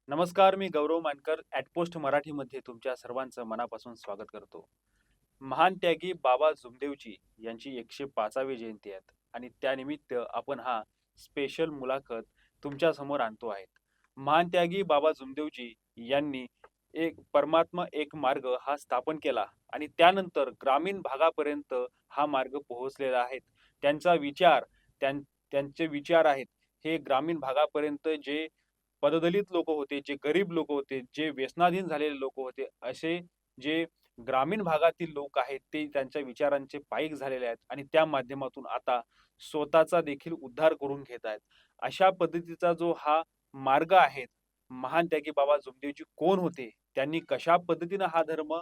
नमस्कार, मी गौरव मानकर ॲटपोस्ट मराठीमध्ये तुमच्या सर्वांचं मनापासून स्वागत करतो. महान त्यागी बाबा जुमदेवजी यांची 105वी जयंती आहे आणि त्यानिमित्त आपण हा स्पेशल मुलाखत तुमच्या समोर आणतो आहेत. महान त्यागी बाबा जुमदेवजी यांनी एक परमात्मा एक मार्ग हा स्थापन केला आणि त्यानंतर ग्रामीण भागापर्यंत हा मार्ग पोहोचलेला आहे. त्यांचा विचार त्यां त्यांचे विचार आहेत हे ग्रामीण भागापर्यंत जे पददलित लोक होते, जे गरीब लोक होते, जे व्यसनाधीन झालेले लोक होते, असे जे ग्रामीण भागातील लोक आहेत ते त्यांच्या विचारांचे पाईक झालेले आहेत आणि त्या माध्यमातून आता स्वतःचा देखील उद्धार करून घेत आहेत. अशा पद्धतीचा जो हा मार्ग आहे, महान त्यागी बाबा जुमदेवजी कोण होते? त्यांनी कशा पद्धतीनं हा धर्म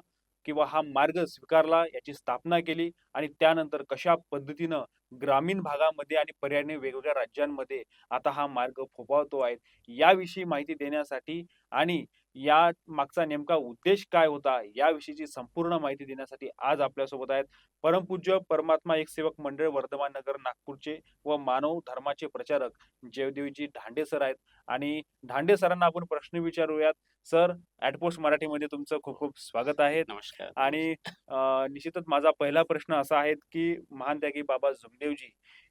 किंवा हा मार्ग स्वीकारला, याची स्थापना केली आणि त्यानंतर कशा पद्धतीनं ग्रामीण भागामध्ये आणि पर्यायाने वेगवेगळ्या राज्यांमध्ये आता हा मार्ग फोफावतो आहे. याविषयी माहिती देण्यासाठी आणि या मागचा नेमका उद्देश काय होता, याविषयीची संपूर्ण माहिती देण्यासाठी आज आपल्यासोबत आहेत परमपूज्य परमात्मा एक सेवक मंडळ वर्धमान नगर नागपूरचे व मानव धर्माचे प्रचारक जयदेवजी धांडे सर आहेत आणि धांडे सरांना आपण प्रश्न विचारूयात. सर, ॲटपोस्ट मराठीमध्ये तुमचं खूप खूप स्वागत आहे. नमस्कार, आणि नमस्कार. निश्चितच माझा पहिला प्रश्न असा आहे, की महान त्यागी बाबा जुमदेवजी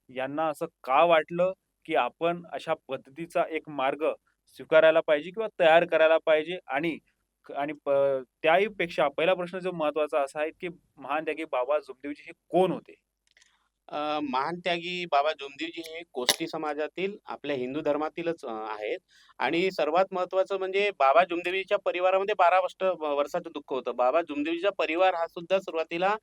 यांना असं का वाटलं, की आपण अशा पद्धतीचा एक मार्ग स्वीकारायला पाहिजे किंवा तयार करायला पाहिजे आणि आणि प त्याही पेक्षा पहिला प्रश्न जो महत्त्वाचा असा आहे, की महान त्यागी बाबा जुमदेवजी हे कोण होते? महान त्यागी बाबा जोमदेवजी हे कोष्टी समाजातील आपल्या हिंदू धर्मातीलच आहेत आणि सर्वात महत्त्वाचं म्हणजे बाबा जोमदेवीच्या परिवारामध्ये 12 वर्षाचं दुःख होतं. बाबा जोमदेवीचा परिवार हा सुद्धा सुरुवातीला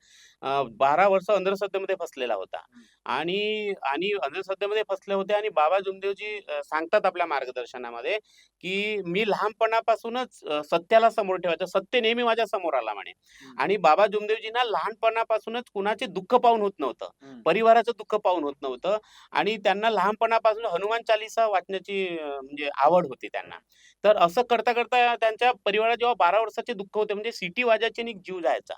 12 वर्ष अंधश्रद्धेमध्ये फसलेला होता हं, आणि आणि अंधश्रद्धेमध्ये फसले होते आणि बाबा जोमदेवजी सांगतात आपल्या मार्गदर्शनामध्ये, की मी लहानपणापासूनच सत्याला समोर ठेवायचं. सत्य नेहमी माझ्या समोर आला म्हणे हं, आणि बाबा जोमदेवजींना लहानपणापासूनच कुणाचे दुःख पाहून होत नव्हतं. हं. परिवाराचं दुःख पाहून होत नव्हतं आणि त्यांना लहानपणापासून हनुमान चालीसा वाचण्याची म्हणजे आवड होती त्यांना. तर असं करता-करता त्यांच्या परिवारात जेव्हा 12 वर्षाचे दुःख होते म्हणजे सिटी वाजायची आणि जीव जायचा.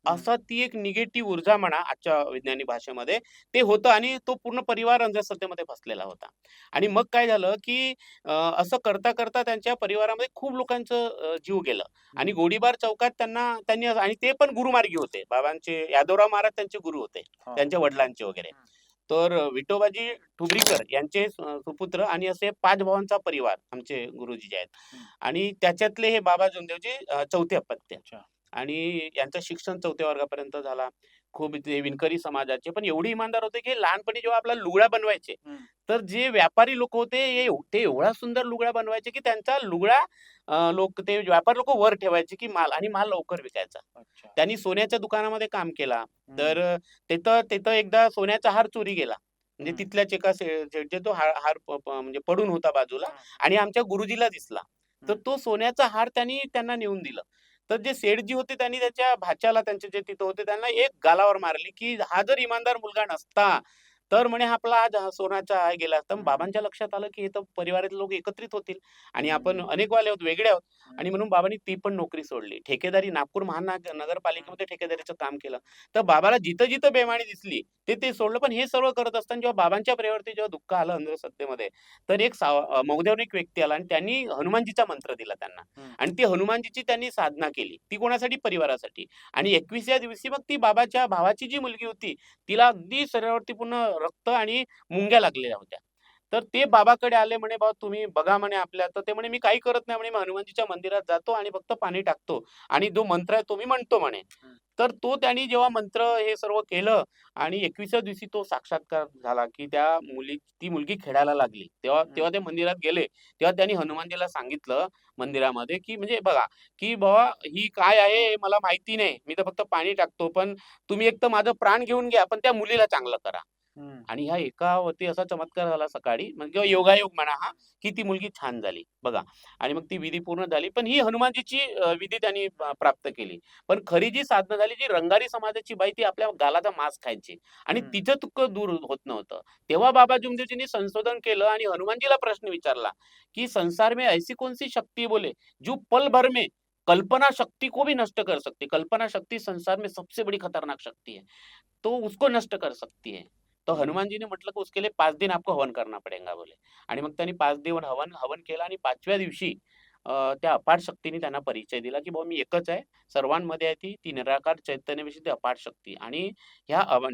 हं. असं ती एक निगेटिव्ह ऊर्जा म्हणा आजच्या विज्ञानी भाषेमध्ये ते होतं आणि तो पूर्ण परिवार अंधश्रद्धेमध्ये फसलेला होता. आणि मग काय झालं, की असं करता-करता त्यांच्या परिवारामध्ये खूप लोकांचं जीव गेलं आणि हं. गोळीबार चौकात त्यांनी आणि ते पण गुरुमार्गी होते. बाबांचे यादवराव महाराज त्यांचे गुरु होते. हां. त्यांच्या वडिलांचे वगैरे. हं, तर विठोबाजी ठुबरीकर यांचे सुपुत्र आणि असे 5 भावांचा परिवार आमचे गुरुजी जे आहेत. हं. आणि त्याच्यातले हे बाबा जोंधेवजी चौथे अपत्य. अच्छा. आणि यांचं शिक्षण 4थ्या वर्गापर्यंत झाला. खूप ते विणकरी समाजाचे, पण एवढे इमानदार होते, की लहानपणी जेव्हा आपल्याला लुगड्या बनवायचे, हं. तर जे व्यापारी लोक होते, ते एवढा सुंदर लुगड्या बनवायचे, की त्यांचा लुगडा ते व्यापारी लोकं वर ठेवायचे, की माल लवकर विकायचा. अच्छा. त्यांनी सोन्याच्या दुकानामध्ये काम केला. हं, तर तिथं तिथं एकदा सोन्याचा हार चोरी गेला. म्हणजे हं, तिथल्याच एका सेठचे तो हार हार म्हणजे पडून होता बाजूला हं, आणि आमच्या गुरुजीला दिसला. तर हं, तो सोन्याचा हार त्यांना नेऊन दिला. तर जे सेठजी होते त्यांनी त्याच्या भाच्याला त्यांचे जे तिथं होते त्यांना एक गालावर मारली, की हा जर इमानदार मुलगा नसता, तर म्हणे आपला आज हा सोन्याचा आहे गेला असता. मग हं, बाबांच्या लक्षात आलं, की हे तर परिवारातले लोक एकत्रित होतील आणि आपण हं, अनेकवाले आहोत, वेगळे आहोत हं, आणि म्हणून बाबांनी ती पण नोकरी सोडली. ठेकेदारी नागपूर हं, नगरपालिकेमध्ये ठेकेदारीचं काम केलं. तर बाबाला जिथं-जिथं बेईमानी दिसली, ते सोडलं. पण हे सर्व करत असताना जेव्हा बाबांच्या परिवारावरती जेव्हा दुःख आलं अंधश्रद्धेमध्ये, तर मौल्यवान व्यक्ती आला आणि त्यांनी हनुमानजीचा मंत्र दिला त्यांना. हं, आणि ती हनुमानजीची त्यांनी साधना केली. ती कोणासाठी? परिवारासाठी. आणि 21व्या दिवशी मग ती बाबाच्या भावाची जी मुलगी होती, तिला अगदी शरीरावरती पूर्ण रक्त आणि मुंग्या लागलेल्या होत्या. तर ते बाबाकडे आले म्हणे, "बाबा तुम्ही बघा" म्हणे आपल्या. तर ते म्हणे, "मी काही करत नाही" म्हणे, "मी हनुमानजीच्या मंदिरात जातो आणि फक्त पाणी टाकतो आणि जो मंत्र आहे तो मी म्हणतो" म्हणे. हं, तर तो त्यांनी जेव्हा मंत्र हे सर्व केलं आणि 21व्या दिवसी तो साक्षात्कार झाला, की ती मुलगी खेळायला लागली. तेव्हा हं, तेव्हा ते मंदिरात गेले. तेव्हा त्यांनी हनुमानजीला सांगितलं मंदिरामध्ये, की म्हणजे बघा, की "बाबा ही काय आहे हे मला माहिती नाही. मी तर फक्त पाणी टाकतो. पण तुम्ही एक तर माझं प्राण घेऊन घ्या, पण त्या मुलीला चांगलं करा." हं, आणि ह्या एकावरती असा चमत्कार झाला सकाळी म्हणजे किंवा हं, योगायोग म्हणा हा, की ती मुलगी छान झाली बघा. आणि मग ती विधी पूर्ण झाली. पण ही हनुमानजीची विधी त्यांनी प्राप्त केली. पण खरी जी साधना झाली, जी रंगारी समाजाची बाई ती आपल्या गालाचा मांस खायची आणि हं, तिचं दुःख दूर होत नव्हतं. तेव्हा बाबा जुमदेवजींनी संशोधन केलं आणि हनुमानजीला प्रश्न विचारला, की "संसार में ऐसी कौन-सी शक्ति बोले, जो पल भर में कल्पना शक्ति को भी नष्ट कर सकती है. कल्पना शक्ति संसार में सबसे बड़ी खतरनाक शक्ति है. तो उसको नष्ट कर सकती है." तो हं, हनुमान जी ने म्हटलं, की "उसके लिए 5 दिन आपको हवन करना पड़ेगा" बोले. आणि मग त्यांनी 5 दिवस हवन हवन केलं आणि 5व्या दिवशी त्या अपार शक्तीने त्यांना परिचय दिला, की बाबा मी एकच आहे, सर्वांमध्ये आहे ती निराकार चैतन्यविषयी ती अपार शक्ती. आणि ह्या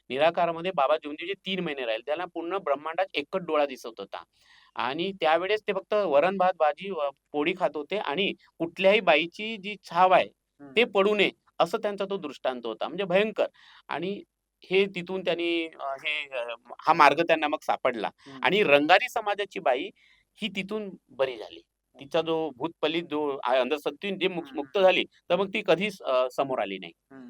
निराकारामध्ये बाबा जीवनदेवजी 3 महिने राहिले. त्यांना पूर्ण ब्रह्मांडात एकच डोळा दिसत होता. आणि त्यावेळेस ते फक्त वरण-भात, भाजी, पोळी खात होते आणि कुठल्याही बाईची जी छाव आहे, हं, ते पडू नये, असं त्यांचा तो दृष्टांत होता. म्हणजे भयंकर. आणि हे तिथून त्यांनी हा मार्ग त्यांना मग सापडला. हं. आणि रंगारी समाजाची बाई ही तिथून बरी झाली. तिचा जो भूतपलीत जो अंधश्रद्धेतून जे हं, हं, मुक्त झाली, तर हं, मग ती कधीच समोर आली नाही. हं.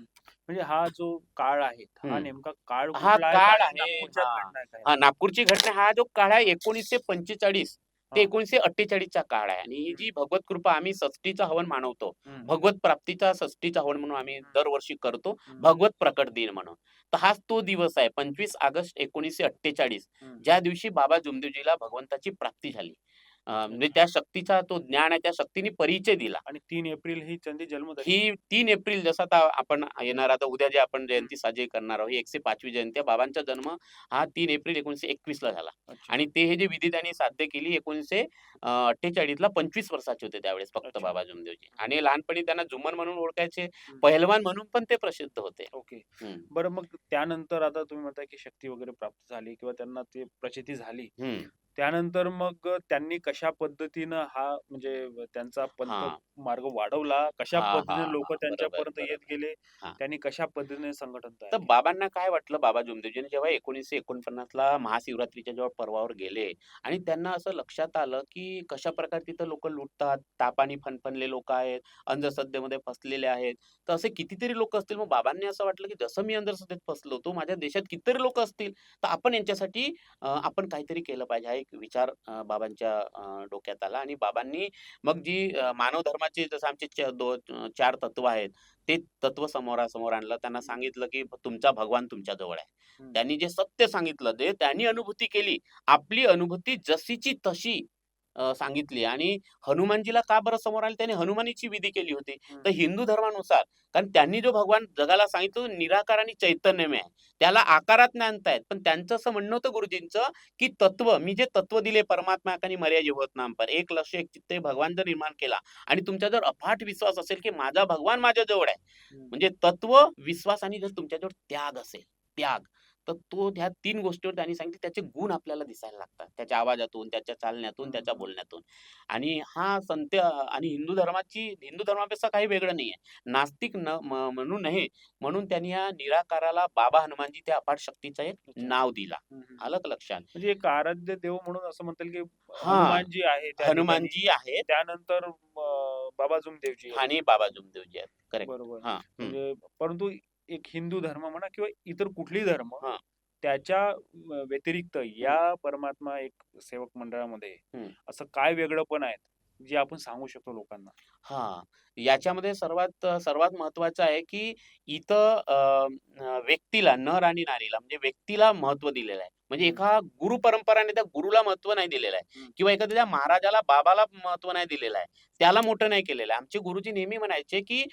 म्हणजे हा जो काळ आहे, हा हं. नेमका काळ हा कुठला आहे काळ आणि आहे. नागपूरच्याच हां. घटना आहे का ह्या? हां, नागपूरची घटना हा जो काळ आहे 1945 ते हां. 1948 चा काळ आहे. आणि ही हं, जी भगवत कृपा आम्ही षष्टीचं हवन मानवतो. हं, भगवत प्राप्तीचा षष्टीचं हवन म्हणून आम्ही हं, दरवर्षी करतो. हं, भगवत प्रकट दिन म्हणून. तर हाच तो दिवस आहे 25 ऑगस्ट 1948, हं. ज्या दिवशी बाबा जुमदेवजीला भगवंताची प्राप्ती झाली. अच्छा, म्हणजे अच्छा. त्या शक्तीचा तो ज्ञान आहे, त्या शक्तीने परिचय दिला. आणि 3 एप्रिल ही त्यांची ही जन्मतारीख. 3 एप्रिल जसं आता आपण येणार आता उद्या जे आपण हं. जयंती साजरी करणार आहोत, ही 105वी जयंती आहे. बाबांचा जन्म हा 3 एप्रिल 1921 ला झाला. अच्छा, आणि ते हे जे विधी त्यांनी साध्य केली 1948 ला 25 वर्षाचे होते त्यावेळेस फक्त अच्छा. बाबा जुमदेवजी. हं, आणि लहानपणी त्यांना झुमर म्हणून ओळखायचे, हं. पहलवान म्हणून पण ते प्रसिद्ध होते. ओके. हं, बरं मग त्यानंतर आता तुम्ही म्हणताय की शक्ती वगैरे प्राप्त झाली किंवा त्यांना ती प्रचिती झाली. हं. त्यानंतर मग त्यांनी कशा पद्धतीनं हा म्हणजे त्यांचा पंथ हां. मार्ग वाढवला? कशा हां, पद्धतीने हां, लोकं हां. बरोबर, त्यांच्यापर्यंत येत बरोबर. गेले? हां. त्यांनी कशा पद्धतीने संघटन तयार तर केलं? बाबांना काय वाटलं, बाबा जुमदेवजींनी जेव्हा 1949 ला महाशिवरात्रीच्या जेव्हा पर्वावर गेले आणि हं, त्यांना असं लक्षात आलं, की कशाप्रकारे तिथं लोकं लुटतात, तापानी फणफणले लोकं आहेत, अंधश्रद्धेमध्ये फसलेले आहेत. तर असे कितीतरी लोकं असतील. मग बाबांनी असं वाटलं, की जसं मी अंधश्रद्धेत फसलो होतो, माझ्या देशात कितीतरी लोकं असतील, तर आपण यांच्यासाठी आपण काहीतरी केलं पाहिजे. हा एक विचार बाबांच्या डोक्यात आला. आणि बाबांनी मग जी मानव धर्माचे जसं आमचे 4 तत्व आहेत, ते तत्व समोरासमोर आणलं. त्यांना सांगितलं, की तुमचा भगवान तुमच्या जवळ आहे. हं, त्यांनी जे सत्य सांगितलं, जे त्यांनी अनुभूती केली, आपली अनुभूती जशीची तशी सांगितली. आणि हनुमानजीला का बरं समोर आले? त्यांनी हनुमानीची विधी केली होती. हं, तर हिंदू धर्मानुसार, कारण त्यांनी जो भगवान जगाला सांगितलं, तो निराकार आणि चैतन्यमय आहे. त्याला आकारात नाही आणता येत. पण त्यांचं असं म्हणणं होतं गुरुजींचं, की तत्व मी जे तत्व दिले परमात्मा आणि मर्या जीवत नाम पर एक लक्ष एक चित्त हे भगवान जर निर्माण केला आणि तुमचा जर अफाट विश्वास असेल, की माझा भगवान माझ्या जवळ आहे. हं, म्हणजे तत्व, विश्वास आणि जर तुमच्याजवळ त्याग असेल, त्याग, तर तो ह्या 3 गोष्टीवर त्यांनी सांगितले, त्याचे गुण आपल्याला दिसायला लागतात. त्याच्या आवाजातून, त्याच्या चालण्यातून, हं, त्याच्या हं. बोलण्यातून. आणि हा संत आणि हिंदू धर्मापेक्षा काही वेगळं नाहीये. नास्तिक म्हणू नये म्हणून त्यांनी या निराकाराला बाबा हनुमानजी त्या अफाट शक्तीचं एक अच्छा. नाव दिला. हं, हं, हं. आलं का लक्षात? म्हणजे एक आराध्य देव म्हणून असं म्हणता येईल की हां, हनुमानजी आहे त्या ठिकाणी. हनुमानजी आहेत त्यानंतर बाबा जुमदेवजी आहेत. आणि बाबा जुमदेवजी आहेत. करेक्ट. बरोबर. हां, हं, म्हणजे परंतु एक हिंदू धर्म म्हणा किंवा इतर कुठलीही धर्म हां, त्याच्या व्यतिरिक्त हं, या परमात्मा एक सेवक मंडळामध्ये हं. असं काय वेगळंपण आहेत, जे आपण सांगू शकतो लोकांना? हां. याच्यामध्ये सर्वात महत्त्वाचं आहे, की इथं व्यक्तीला, नर आणि नारीला म्हणजे व्यक्तीला महत्त्व दिलेलं आहे. म्हणजे हं, एका गुरु परंपराने त्या गुरुला महत्त्व नाही दिलेलं आहे हं, किंवा एखाद्या महाराजाला, बाबाला महत्त्व नाही दिलेलं आहे. त्याला मोठं नाही केलेलं आहे. आमचे गुरुजी नेहमी म्हणायचे, की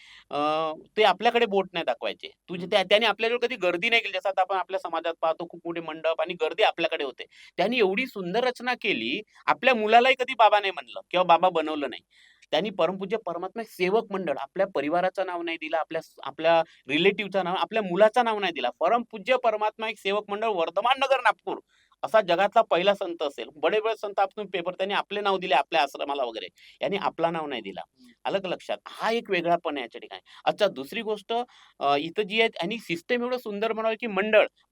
ते आपल्याकडे बोट नाही दाखवायचे. हं, त्याने आपल्याजवळ कधी गर्दी नाही केली. जसं आता आपण आपल्या समाजात पाहतो खूप मोठे मंडप आणि गर्दी आपल्याकडे होते. त्यांनी एवढी सुंदर रचना केली, आपल्या मुलालाही कधी बाबा नाही म्हणलं किंवा बाबा बनवलं नाही. त्यांनी परमपूज्य परमात्मा एक सेवक मंडळ, आपल्या परिवाराचं नाव नाही दिलं, आपल्या आपल्या रिलेटिव्हचं नाव, आपल्या मुलाचं नाव नाही दिला. परमपूज्य परमात्मा एक सेवक मंडळ वर्धमान नगर नागपूर असा जगातला पहिला संत असेल. बडे-बडे संत आपण पेपर त्यांनी आपले नाव दिले आपल्या आश्रमाला वगैरे. यांनी आपला नाव नाही दिला. हं, आलं का लक्षात? हा एक वेगळापण आहे याच्या ठिकाणी. अच्छा, दुसरी गोष्ट इथं जी आहे आणि सिस्टम एवढं सुंदर बनवलं, की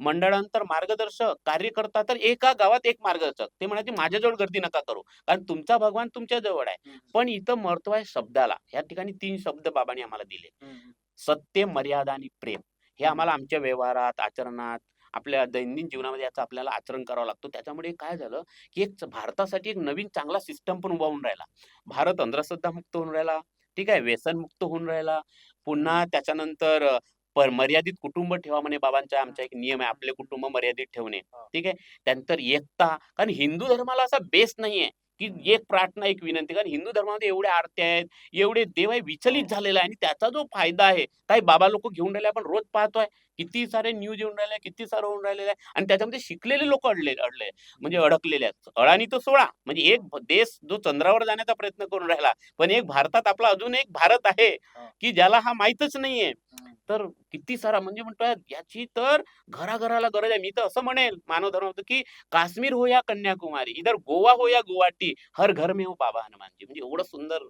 मंडळानंतर मार्गदर्शक, कार्यकर्ता तर एका गावात एक मार्गदर्शक. ते म्हणायचे माझ्याजवळ गर्दी नका करू. कारण तुमचा भगवान तुमच्या जवळ आहे. हं, पण इथं महत्त्व आहे शब्दाला. या ठिकाणी 3 शब्द बाबांनी आम्हाला दिले. हं, हं, सत्य, मर्यादा आणि प्रेम. हे हं, आम्हाला आमच्या व्यवहारात, आचरणात, आपल्या दैनंदिन जीवनामध्ये याचं आपल्याला आचरण करावं लागतं. त्याच्यामुळे काय झालं, की भारतासाठी एक नवीन चांगला सिस्टम पण उभा होऊन राहिला. भारत अंधश्रद्धा मुक्त होऊन राहिला. ठीक आहे. व्यसनमुक्त होऊन राहिला. हं, पुन्हा त्याच्यानंतर मर्यादित कुटुंब ठेवा म्हणे बाबांचा हं, आमचा एक नियम आहे. हं, आपले हं. कुटुंब मर्यादित ठेवणे. हां, ठीक आहे. त्यानंतर एकता. कारण हिंदू धर्माला असा बेस नाहीये, की हम्म. एक प्रार्थना, एक विनंती. कारण हिंदू धर्मामध्ये एवढ्या आरत्या आहेत, एवढे देव आहे, विचलित हो. झालेला आहे आणि त्याचा जो फायदा आहे, काही बाबा लोकं घेऊन राहिले आपण रोज पाहतोय. किती सारे न्यूज येऊन राहिले, किती सारं होऊन राहिलेलं आहे आणि त्याच्यामध्ये शिकलेले लोकं अडले म्हणजे अडकलेले आहेत. अळानी तर सोडा, म्हणजे एक देश जो चंद्रावर जाण्याचा प्रयत्न करून राहिला, पण एक भारतात आपला अजून एक भारत आहे, हा. की ज्याला हा माहीतच नाहीये. हम्म. तर किती सारा म्हणजे म्हणतोय याची तर घराघराला गरज आहे. मी तर असं म्हणेल मानव धर्माचं, की काश्मीर हो या कन्याकुमारी, इधर गोवा हो या गुवाहाटी, हर घर में हो बाबा हनुमानजी. म्हणजे एवढं सुंदर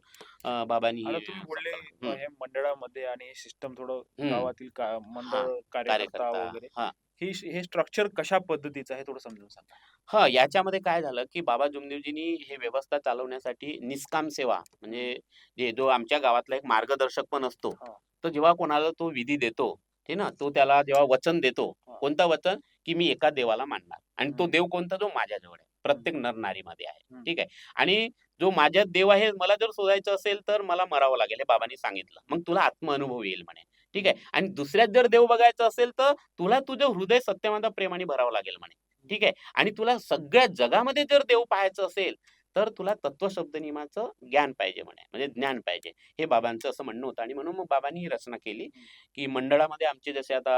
बाबांनी आता हे तुम्ही बोलले सगळं हे मंडळामध्ये आणि सिस्टम थोडं हं. गावातील हां. मंडळ कार्यकर्ता कार्यकर्ता. वगैरे हां. हे स्ट्रक्चर कशा पद्धतीचं आहे थोडं समजून सांगा. हां, याच्यामध्ये काय झालं, की बाबा जुमदेवजींनी हे व्यवस्था चालवण्यासाठी निष्काम सेवा हम्म. म्हणजे जो आमच्या गावातला एक मार्गदर्शक पण असतो. हा. तो जेव्हा कोणाला तो विधी देतो, हे ना, तो त्याला जेव्हा वचन देतो. हा. कोणतं वचन? की मी एका देवाला मानणार आणि तो हम्म. देव कोणता? जो माझ्याजवळ आहे. हम्म. प्रत्येक नर-नारीमध्ये आहे. हम्म. ठीक आहे. आणि जो माझ्यात देव आहे, मला जर शोधायचं असेल, तर मला मरावं लागेल, हे बाबांनी सांगितलं. मग तुला आत्मअनुभव येईल म्हणे. ठीक आहे. आणि दुसऱ्यात जर देव बघायचं असेल, तर तुला तुझं हृदय सत्यमानता प्रेमाने भरावं लागेल म्हणे. ठीक आहे. आणि तुला सगळ्या जगामध्ये जर देव पाहायचं असेल, तर तुला तत्वशब्दनियमाचं ज्ञान पाहिजे म्हणे, म्हणजे ज्ञान पाहिजे. हे बाबांचं असं म्हणणं होतं आणि म्हणून मग बाबांनी ही रचना केली, की मंडळामध्ये आमचे जसे आता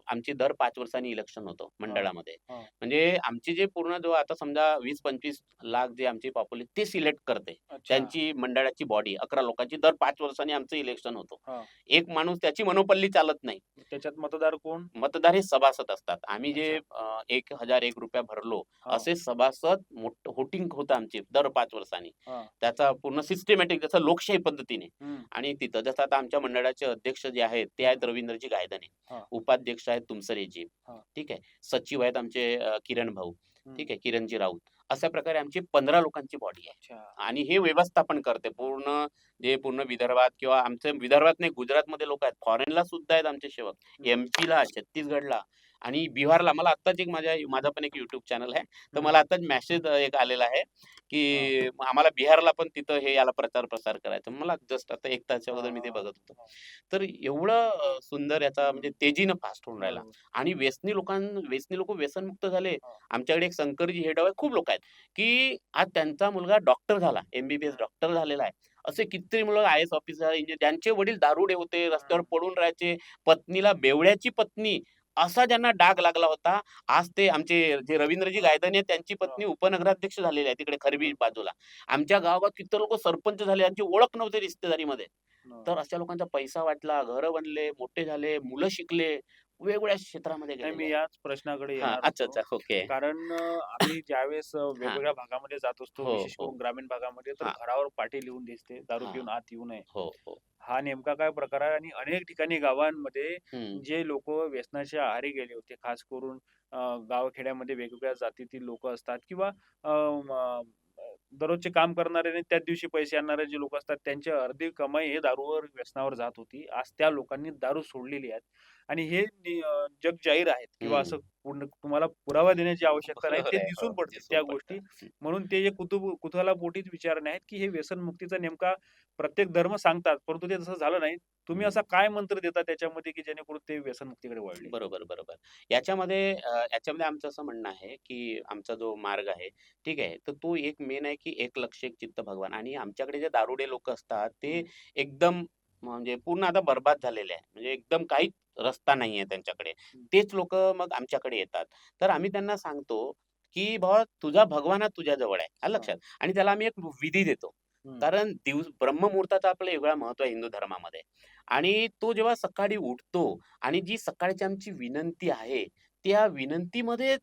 आमची दर 5 वर्षांनी इलेक्शन होतं हा. मंडळामध्ये. हा. म्हणजे आमचे जे पूर्ण जो आता समजा 20-25 लाख जे आमची पॉप्युलेशन ते सिलेक्ट करते. अच्छा. त्यांची मंडळाची बॉडी 11 लोकांची दर 5 वर्षांनी आमचं इलेक्शन होतं. हा. एक माणूस त्याची मनोपल्ली चालत नाही. त्याच्यात मतदार कोण? मतदार हे सभासद असतात. आम्ही जे अच्छा. ₹1001 भरलो, हा. असे सभासद व्होटिंग होतं आमची दर 5 वर्षांनी. हा. त्याचा पूर्ण सिस्टमॅटिक जसं लोकशाही पद्धतीने. हम्म. आणि तिथं जसं आता आमच्या मंडळाचे अध्यक्ष जे आहेत, ते आहेत रवींद्रजी गायधने. हा. उपाध्यक्ष आहेत तुमसरेजी. हा. ठीक आहे. सचिव आहेत आमचे किरण भाऊ. हम्म. ठीक आहे. किरणजी राऊत. अशा प्रकारे आमची 15 लोकांची बॉडी आहे. अच्छा. आणि हे व्यवस्थापन करते पूर्ण विदर्भात किंवा आमच्या विदर्भात नाही, गुजरातमध्ये लोकं आहेत. फॉरेनला सुद्धा आहेत आमचे सेवक. एम-पीला, छत्तीसगडला आणि बिहारला. मला आत्ताच माझा पण एक YouTube चॅनल आहे. तर मला आत्ताच मेसेज एक आलेला आहे, हा. की आम्हाला बिहारला पण तिथं याला प्रचार-प्रसार करायचा. मला जस्ट आता 1 तासाच्या हा. अगोदर मी ते हा. बघत होतो. हा. तर एवढं सुंदर याचा म्हणजे हम्म. तेजीनं फास्ट होऊन राहिला. बरोबर. आणि व्यसनी लोकं व्यसनमुक्त झाले. हा. आमच्याकडे एक शंकरजी हेडव आहेत, खूप लोकं आहेत, की आज त्यांचा मुलगा डॉक्टर झाला, एम-बी-बी-एस डॉक्टर झालेला आहे. असे कितीतरी मुलं आय-ए-एस ऑफिसर, इंजिनिअर ज्यांचे वडील दारुडे होते, रस्त्यावर पडून राहायचे, पत्नीला बेवड्याची पत्नी असा ज्यांना डाग लागला होता. आज ते आमचे जे रवींद्रजी गायधनी आहेत, त्यांची हा. पत्नी उपनगराध्यक्ष झालेली आहे तिकडे खरबी हा. बाजूला. आमच्या गावात किती लोकं सरपंच झाले, यांची ओळख नव्हती रिश्तेदारीमध्ये. हा. तर अशा लोकांचा पैसा वाटला, घरं बनले, मोठे झाले, मुलं शिकले, वेगवेगळ्या क्षेत्रामध्ये नाही, गेलेले मी आहेत. याच प्रश्नाकडे हां. येणार अच्छा, होतो. अच्छा. ओके. कारण आम्ही ज्यावेळेस हां. वेगवेगळ्या भागामध्ये जात असतो, हो, विशेष हो. करून ग्रामीण भागामध्ये, तर हां, घरावर पाटी लिहून दिसते, दारू हां. पिऊन आत येऊ नये. हो, हो. हा नेमका काय प्रकार आहे? आणि अनेक ठिकाणी गावांमध्ये हं. जे लोकं व्यसनाच्या आहारी गेले होते, खास करून गावखेड्यामध्ये वेगवेगळ्या जातीतील लोकं असतात किंवा अ, म दररोजचे काम करणारे आणि त्याच दिवशी पैसे आणणारे जे लोकं असतात, त्यांची अर्धी कमाई हे दारूवर, व्यसनावर जात होती. आज त्या लोकांनी दारू सोडलेली आहे आणि हे जग जाहीर आहेत किंवा हं. असं पूर्ण तुम्हाला पुरावा देण्याची आवश्यकता नाही. बरोबर ते आहे. हो, दिसून पडते त्या दिसून गोष्टी. पडतं. हं. म्हणून ते जे कुतूहलापोटीच विचारणे आहेत, की हे व्यसनमुक्तीचा नेमका प्रत्येक धर्म सांगतात, परंतु ते तसं झालं नाही. तुम्ही हं. असा काय मंत्र देता त्याच्यामध्ये, की जेणेकरून ते व्यसनमुक्तीकडे वळले? बरोबर, बरोबर. याच्यामध्ये आमचं असं म्हणणं आहे, की आमचा जो मार्ग आहे, ठीक आहे. तर तो एक मेन आहे, की एक लक्ष एक चित्त भगवान. आणि आमच्याकडे जे दारुडे लोकं असतात, ते हं. एकदम म्हणजे पूर्ण आता बरबाद झालेले आहे. म्हणजे एकदम काहीच रस्ता नाहीये त्यांच्याकडे. हं. तेच लोकं मग आमच्याकडे येतात. तर आम्ही त्यांना सांगतो, की "बाबा तुझा भगवान हा तुझ्याजवळ आहे." आलं हां. लक्षात? आणि त्याला आम्ही एक विधी देतो. हं. कारण ब्रह्ममुहूर्ताचं आपलं वेगळं महत्त्व आहे हिंदू धर्मामध्ये. आणि तो जेव्हा सकाळी उठतो आणि जी सकाळची आमची विनंती आहे, त्या विनंतीमध्ये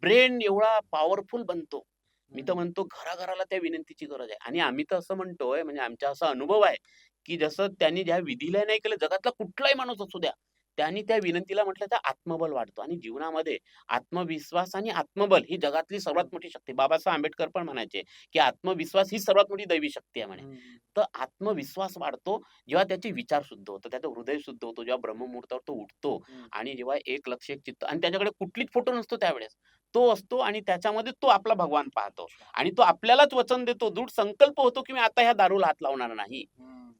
ब्रेन एवढा पॉवरफुल बनतो. मी तर हं. म्हणतो घराघराला त्या विनंतीची गरज आहे. आणि आम्ही तर असं म्हणतोय म्हणजे आमचा असा अनुभव आहे, की जसं त्यांनी ज्या विधीला नाही केलं, जगातला कुठलाही माणूस असू द्या, त्यांनी त्या विनंतीला म्हटलं तर आत्मबल वाढतो. आणि जीवनामध्ये आत्मविश्वास आणि आत्मबल ही जगातली सर्वात हं. मोठी शक्ती. बाबासाहेब आंबेडकर पण म्हणायचे, की आत्मविश्वास ही सर्वात मोठी दैवी शक्ती आहे म्हणे. हं. तर आत्मविश्वास वाढतो जेव्हा त्याचे विचार शुद्ध होतात, त्याचं हृदय शुद्ध होतं, जेव्हा ब्रह्ममुहूर्तावर तो उठतो. हं. आणि जेव्हा एक लक्ष एक चित्त आणि त्याच्याकडे कुठलीच फोटो नसतो त्यावेळेस. तो असतो आणि त्याच्यामध्ये तो आपला भगवान पाहतो. अच्छा. आणि तो आपल्यालाच वचन देतो, दृढ संकल्प होतो, की मी आता ह्या दारूला हात लावणार नाही. हं.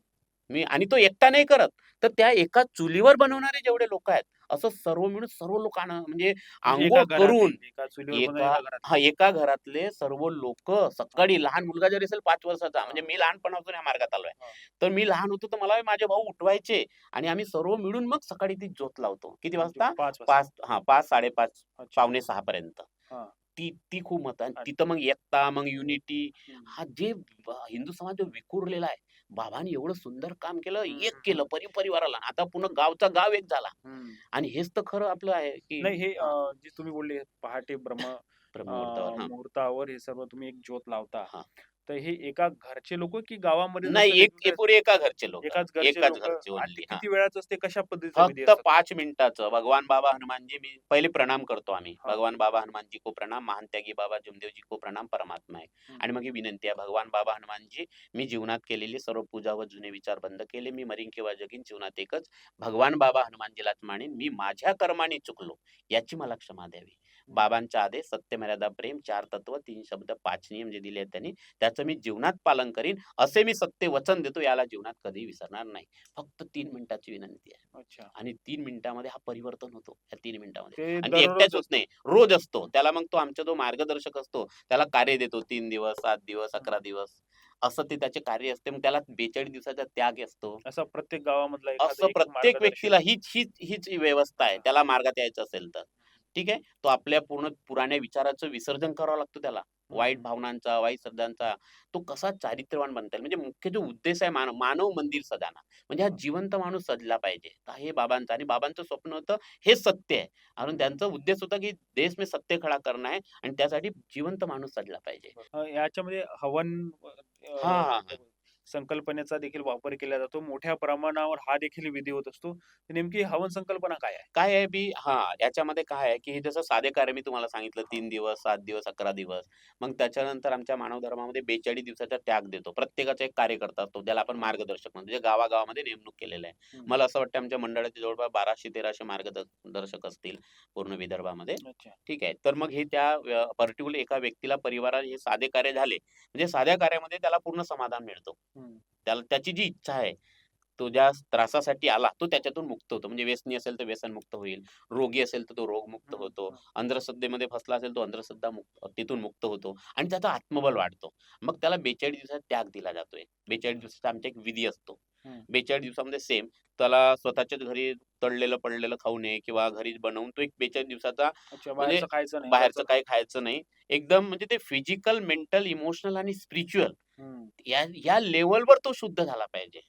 आणि तो एकटा नाही करत. तर त्या एका चुलीवर बनवणारे जेवढे लोक आहेत, असं सर्व मिळून सर्व लोकांना म्हणजे म्हणजे एका अंघोळ घरातले, करून एका चुलीवर बनवून एका घरातले. एका घरातले सर्व लोक हां, सकाळी, लहान मुलगा जरी असेल 5 वर्षाचा, हां, म्हणजे मी लहानपणापासून या मार्गात आलोय. हां. तर मी लहान होतो तर मला माझे भाऊ उठवायचे आणि आम्ही सर्व मिळून मग सकाळी ती ज्योत लावतो. किती म्हणजे वाजता? 5 वाजता. 5, हां, 5, 5:30, अच्छा. पावणे 6 पर्यंत. हां. ती ती खूप महत्व आणि आणि तिथं मग एकता, मग युनिटी, हं. हा जे हिंदू समाज जो विखुरलेला आहे. बाबांनी एवढं सुंदर काम केलं, हं, एक हं, हं. केलं परिवाराला. आता पुन्हा गावचा गाव एक झाला. हं. आणि हेच तर खरं आपलं आहे, की नाही हे हां, जे तुम्ही बोलले पहाटे ब्रह्ममुहूर्तावर. हां, मुहूर्तावर हे सर्व तुम्ही एक ज्योत लावता. हां. तर हे एका घरचे लोकं की गावामध्ये नाही, जसं हे वेगवेगळ्या पुरे एका घरचे लोकं. एकाच घरचे एकाच लोकं घरचे आणि ते ओन्ली. हां. किती वेळाचं असते? कशा पद्धतीचा विधी फक्त असतो तो? 5 मिनिटाचं भगवान बाबा हनुमानजी, मी पहिले प्रणाम करतो आम्ही. हां. भगवान बाबा हनुमान जी को प्रणाम, महान त्यागी बाबा जुमदेव जी को प्रणाम, परमात्मा आहे. हं, आणि मग ही विनंती आहे, भगवान बाबा हनुमानजी, मी जीवनात केलेली सर्व पूजा व जुने विचार बंद केले. मी मरीन किंवा जगीन, जीवनात एकच भगवान बाबा हनुमानजीलाच मानेन. मी माझ्या कर्माने चुकलो, याची मला क्षमा द्यावी. हं. बाबांचा आदेश, सत्य, मर्यादा, प्रेम, 4 तत्व, 3 शब्द, 5 नियम जे दिले आहेत त्यांनी, त्याचं मी जीवनात पालन करीन, असे मी सत्य वचन देतो. याला जीवनात कधीही विसरणार नाही. फक्त 3 मिनिटाची विनंती आहे. अच्छा. आणि 3 मिनिटामध्ये हा परिवर्तन होतो. या 3 मिनिटामध्ये. ते आणि ते एकट्याच दररोज होत असतं. नाही, रोज असतो. हं, त्याला मग तो आमचा जो मार्गदर्शक असतो, त्याला कार्य देतो. 3 दिवस, 7 दिवस, हं. 11 दिवस असं ते त्याचे कार्य असते. मग त्याला 42 दिवसाचा त्याग असतो. असा प्रत्येक गावामधला एखादा असं एक प्रत्येक मार्गदर्शक. व्यक्तीला हीच व्यवस्था आहे. हां. त्याला मार्गात यायचं असेल तर. ठीक आहे. तो आपल्या पूर्ण पुराण्या विचाराचं विसर्जन करावं लागतं त्याला. हं, वाईट हं. भावनांचा, वाईट श्रद्धांचा. तो कसा चारित्र्यवान बनता येईल. म्हणजे मुख्य जो उद्देश आहे मानव मंदिर सजाना. म्हणजे हा हां. जिवंत माणूस सजला पाहिजे. तर हे बाबांचं आणि बाबांचं स्वप्न होतं, हेच सत्य आहे. आणि हं. त्यांचा उद्देश होता, की देश में सत्य खडा करना है आणि त्यासाठी जिवंत माणूस सजला पाहिजे. याच्यामध्ये हवन हां, हां, हां. संकल्पनेचा देखील वापर केला जातो. मोठ्या प्रमाणावर हा देखील विधी होत असतो. तर नेमकी हवन संकल्पना काय आहे? काय आहे याच्यामध्ये काय आहे, की हे जसं साधे कार्य मी तुम्हाला सांगितलं, हां. 3 दिवस, 7 दिवस, 11 दिवस. मग त्याच्यानंतर आमच्या मानव धर्मामध्ये 42 दिवसाचा त्याग देतो. प्रत्येकाचा एक कार्यकर्ता असतो, ज्याला आपण हां. मार्गदर्शक म्हणतो, जे गावागावामध्ये नेमणूक केलेलं आहे. हं. मला असं वाटतं आमच्या मंडळाचे जवळपास 1200-1300 दर्शक असतील पूर्ण विदर्भामध्ये. अच्छा. ठीक आहे. तर मग हे त्या पर्टिक्युलर एका व्यक्तीला, परिवाराला हे साधे कार्य झाले, म्हणजे साध्या कार्यामध्ये त्याला पूर्ण समाधान मिळतं. हं. त्याला त्याची जी इच्छा आहे, तो ज्या त्रासासाठी आला, तो त्याच्यातून मुक्त होतो. म्हणजे व्यसनी असेल तर व्यसनमुक्त होईल. रोगी असेल तर तो रोगमुक्त हं, होतो. हं. अंधश्रद्धेमध्ये फसला असेल तो अंधश्रद्धा तिथून मुक्त होतो आणि त्याचा आत्मबल वाढतो. मग त्याला 42 दिवसात त्याग दिला जातोय. 42 दिवसाचा आमचा एक विधी असतो. हं. 42 दिवसामध्ये सेम त्याला स्वतःच्याच घरी तळलेलं पडलेलं खाऊ नये किंवा घरीच बनवून तो एक 42 दिवसाचा अच्छा, म्हणजे बाहेरचं खायचं नाही. बाहेरचं घरचं. काही खायचं नाही. एकदम म्हणजे ते फिजिकल, मेंटल, इमोशनल आणि स्पिरिच्युअल हं. या लेव्हलवर तो शुद्ध झाला पाहिजे.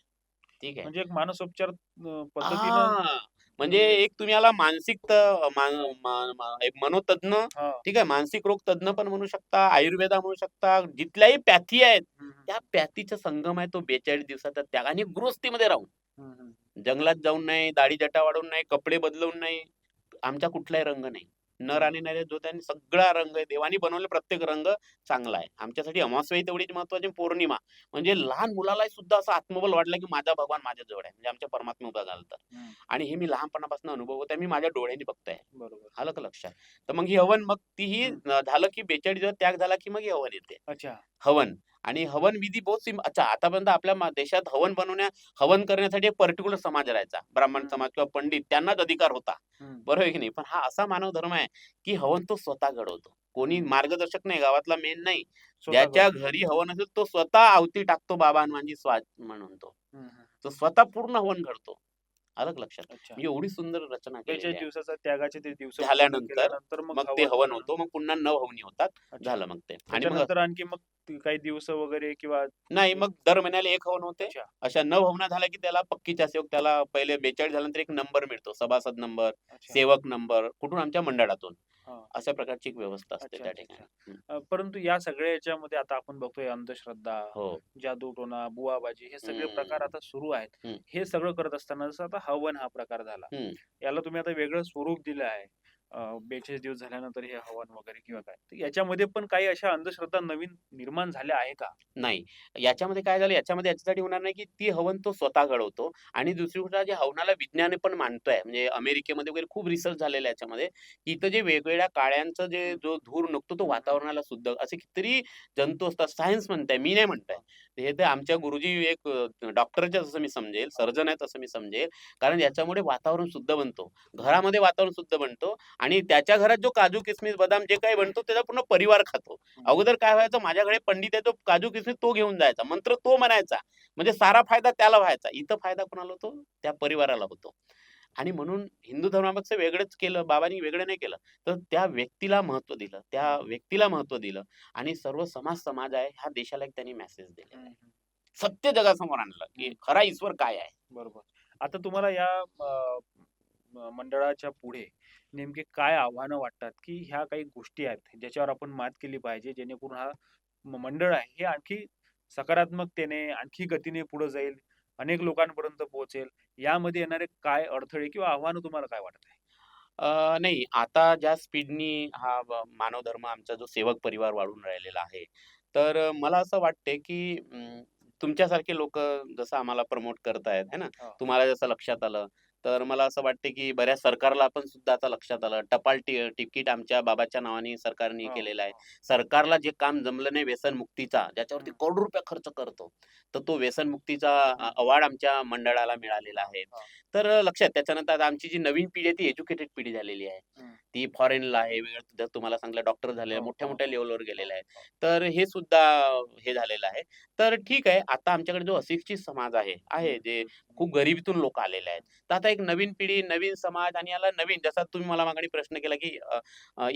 ठीक आहे. म्हणजे एक मानसोपचार पद्धतीनं हां. म्हणजे म्हणजे एक तुम्ही याला मानसिक मान मा मा एक मनोतज्ञ, हां. ठीक आहे, मानसिक रोग तज्ञ पण म्हणू शकता, आयुर्वेदा म्हणू शकता. जिथल्याही पॅथी आहेत, हं, हं. त्या पॅथीचा संगम आहे तो 42 दिवसाचा त्याग आणि गृहस्थीमध्ये राहून. हं, हं. जंगलात जाऊन नाही, दाढी जटा वाढवून नाही, कपडे बदलवून नाही. आमचा कुठलाही रंग नाही. नर हं. आणि नारी जो त्यांनी सगळा रंग आहे. देवाने बनवलेला प्रत्येक रंग चांगला आहे. आमच्यासाठी अमावास्या ही तेवढीच महत्त्वाची आणि पौर्णिमा. म्हणजे लहान मुलालाही सुद्धा असं आत्मबल वाटलं, की माझा भगवान माझ्या जवळ आहे. म्हणजे आमच्या परमात्मा उभा झाला तर. हं. आणि हे मी लहानपणापासून अनुभवत आहे. मी माझ्या डोळ्यांनी बघतोय. बरोबर. आलं का लक्षात? तर मग ही हवन, मग तीही हं. झालं, की 42 दिवस त्याग झाला, की मग ही हवन येते. अच्छा. हवन आणि हवन विधी बहुत अच्छा, आतापर्यंत आपल्या देशात हवन करण्यासाठी एक पर्टिक्युलर समाज राहायचा. ब्राह्मण हं. समाज किंवा पंडित त्यांनाच अधिकार होता. हं. बरोबर आहे की नाही? पण हा असा मानव धर्म आहे, की हवन तो स्वतः घडवतो. कोणी हं. मार्गदर्शक नाही, गावातला मेन नाही. स्वतः ज्याच्या करतो. घरी हवन असेल तो स्वतः आहुती टाकतो. बाबा हनुमानजी स्वाद म्हणून तो. हं, हं. तो स्वतः पूर्ण हवन घडतो. आलं का लक्षात? अच्छा. म्हणजे एवढी सुंदर रचना केलेली 42 आहे. दिवसाचा त्यागाचे ते दिवस पूर्ण झाल्यानंतर केल्यानंतर मग मग ते हवन हवन करणं. होतो. मग पुन्हा 9 हवनी होतात. अच्छा. झालं मग ते. आणि मग त्याच्यानंतर आणखी मग काही दिवस वगैरे किंवा नाही, एक. मग दर महिन्याला 1 हवन होते. अच्छा. अशा 9 हवना झाल्या, की त्याला पक्कीच्या सेवक, त्याला पहिले 42 झाल्यानंतर एक नंबर मिळतो. सभासद नंबर, अच्छा. सेवक नंबर कुठून? आमच्या मंडळातून. हां. अशा प्रकारची एक व्यवस्था असते अच्छा, त्या अच्छा, अच्छा. ठिकाणी. हं. परंतु या सगळ्या याच्यामध्ये आता आपण बघतोय अंधश्रद्धा, हो. जादूटोणा, बुवाबाजी हे सगळे प्रकार हं, आता सुरू आहेत. हं, हे सगळं करत असताना जसं आता हवन हा प्रकार झाला. हं. याला तुम्ही आता वेगळं स्वरूप दिलं आहे. 42 दिवस झाल्यानंतर हे हवन वगैरे किंवा काय. तर याच्यामध्ये पण काही अशा अंधश्रद्धा नवीन निर्माण झाल्या आहे का? नाही. याच्यामध्ये काय झालं, याच्यामध्ये याच्यासाठी होणार नाही, की ती हवन तो स्वतः घडवतो आणि दुसरी गोष्ट जे हवनाला विज्ञान पण मानतोय. म्हणजे अमेरिकेमध्ये वगैरे खूप रिसर्च झालेला आहे याच्यामध्ये, की इथं जे वेगवेगळ्या काळ्यांचा हं, जो धूर निघतो तो हं, हं. वातावरणाला शुद्ध, असे कितीतरी जंतू असतात. सायन्स म्हणताय, मी नाही म्हणताय. हां. हे तर आमच्या गुरुजी एक डॉक्टरचे असं मी समजेल, सर्जन आहेत असं मी समजेल. कारण याच्यामुळे वातावरण शुद्ध बनतो. घरामध्ये वातावरण शुद्ध बनतो आणि त्याच्या घरात जो काजू, किसमिस, बदाम जे काही बनतो त्याचा पूर्ण परिवार खातो. अगोदर काय व्हायचं, माझ्याकडे पंडित आहे, तो काजू, किसमिस तो घेऊन जायचा. मंत्र तो म्हणायचा. म्हणजे सारा फायदा त्याला व्हायचा. इथं फायदा कोणाला होतो? त्या परिवाराला होतो. आणि म्हणून हिंदू धर्मापेक्षा वेगळंच केलं, बाबांनी वेगळं नाही केलं. तर त्या व्यक्तीला महत्त्व दिलं. त्या व्यक्तीला महत्त्व दिलं आणि सर्व समाज आहे, ह्या देशाला एक त्यांनी मेसेज दिलेला आहे. सत्य जगासमोर आणलं, की खरा ईश्वर काय आहे? बरोबर. आता तुम्हाला या मंडळाच्या पुढे नेमके काय आव्हानं वाटतात, की ह्या काही गोष्टी आहेत, ज्याच्यावर आपण मात केली पाहिजे, जेणेकरून हा मंडळ आहे, हे आणखी सकारात्मकतेने, आणखी गतीने पुढे जाईल, अनेक लोकांपर्यंत पोहोचेल. यामध्ये येणारे काय अडथळे किंवा आव्हानं तुम्हाला काय वाटत आहे? नाही, आता ज्या स्पीडनी हा मानव धर्म आमचा जो सेवक परिवार वाढून राहिलेला आहे. तर मला असं वाटतंय, की तुमच्यासारखे लोकं जसं आम्हाला प्रमोट करतायत, है ना? हां. तुम्हाला जसं लक्षात आलं, तर मला असं वाटतंय, की बऱ्याच सरकारला पण सुद्धा आता लक्षात आलं. टपाल तिकीट आमच्या बाबाच्या नावाने सरकारने हां, केलेलं आहे. हां. सरकारला जे काम जमलं नाही व्यसनमुक्तीचा, ज्याच्यावरती हं. करोडो रुपये खर्च करतो, तर तो व्यसनमुक्तीचा अवॉर्ड आमच्या मंडळाला मिळालेला आहे. हां. तर लक्षात त्याच्यानंतर आता आमची जी नवीन पिढी आहे ती एज्युकेटेड पिढी झालेली आहे. हं. ती फॉरेनला आहे, वेगळं जर तुम्हाला सांगितलं डॉक्टर झाले, हो, हो, मोठ्या-मोठ्या हो, लेव्हलवर हो, गेलेले आहेत. हो. तर हे सुद्धा हे झालेलं आहे. तर ठीक आहे, आता आमच्याकडे जो अशिक्षित समाज आहे हं, जे हं, हं. खूप गरिबीतून लोकं आलेले आहेत. तर आता एक नवीन पिढी, नवीन समाज आणि याला नवीन जसा तुम्ही मला मागे प्रश्न केला, की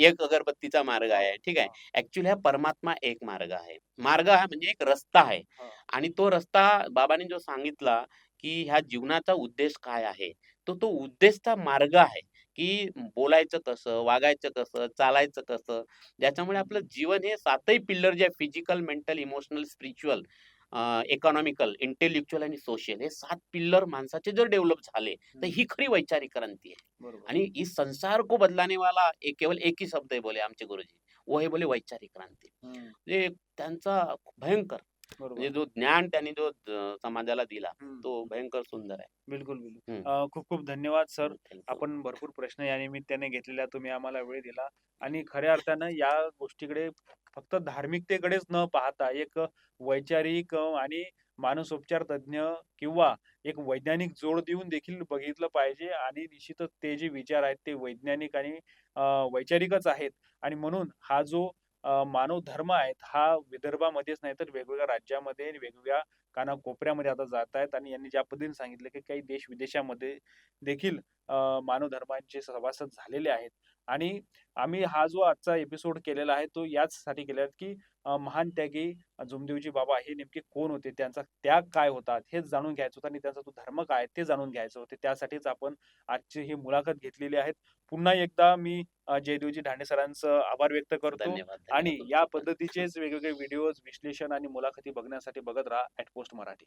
एक अगरबत्तीचा मार्ग हो, आहे. ठीक आहे. हां, ॲक्चुअली हा परमात्मा एक मार्ग आहे. मार्ग हा म्हणजे एक रस्ता आहे हां. आणि तो रस्ता बाबांनी जो सांगितला, की ह्या जीवनाचा उद्देश काय आहे? तर तो उद्देशचा मार्ग आहे, की बोलायचं कसं, वागायचं कसं, चालायचं कसं, ज्याच्यामुळे आपलं जीवन हे 7ही पिल्लर जे आहे physical, mental, emotional, spiritual, economical, intellectual आणि सोशल हे 7 पिल्लर माणसाचे जर डेव्हलप झाले, तर हं. ही खरी वैचारिक क्रांती आहे. बरोबर. आणि इस संसार को बदलाने वाला एक केवल एक ही शब्द है बोले आमचे गुरुजी, वो है बोले वैचारिक क्रांती. हं. म्हणजे त्यांचा भयंकर म्हणजे बरोबर. जो ज्ञान त्यांनी जो समाजाला दिला, हं. तो भयंकर सुंदर आहे. बिलकुल, बिलकुल. हं. खूप-खूप धन्यवाद सर. Thank you. आपण भरपूर प्रश्न या निमित्ताने घेतलेला तुम्ही आम्हाला वेळ दिला आणि खऱ्या अर्थानं या गोष्टीकडे फक्त धार्मिकतेकडेच न पाहता एक वैचारिक आणि मानसोपचार तज्ञ किंवा एक वैज्ञानिक जोड देऊन देखील बघितलं पाहिजे आणि निश्चितच ते जे विचार आहेत ते वैज्ञानिक आणि अ, वैचारिकच आहेत आणि म्हणून हा जो मानव धर्म आहे हा विदर्भामध्येच नाही तर वेगवेगळ्या राज्यामध्ये आणि वेगवेगळ्या कानाकोपऱ्यामध्ये आता जात आहेत आणि यांनी ज्या पद्धतीने सांगितलं, की काही देश-विदेशामध्ये देखील मानव धर्मांचे सभासद झालेले आहेत आणि आम्ही हा जो आजचा एपिसोड केलेला आहे, तो याचसाठी केला आहे, की महान त्यागी जुमदेवजी बाबा हे नेमके कोण होते? त्यांचा त्याग काय होता? हेच जाणून घ्यायचं होतं आणि त्यांचा तो धर्म काय आहे? ते जाणून घ्यायचं होते. त्यासाठीच आपण आजची ही मुलाखत घेतलेली आहे. पुन्हा एकदा मी जयदेवजी ढांडे सरांचं आभार व्यक्त करतो धन्यवाद, आणि धन्यवाद या तुमचे पण. पद्धतीचेच वेगवेगळे व्हिडिओज, विश्लेषण आणि मुलाखती बघण्यासाठी बघत राहा @पोस्ट मराठी.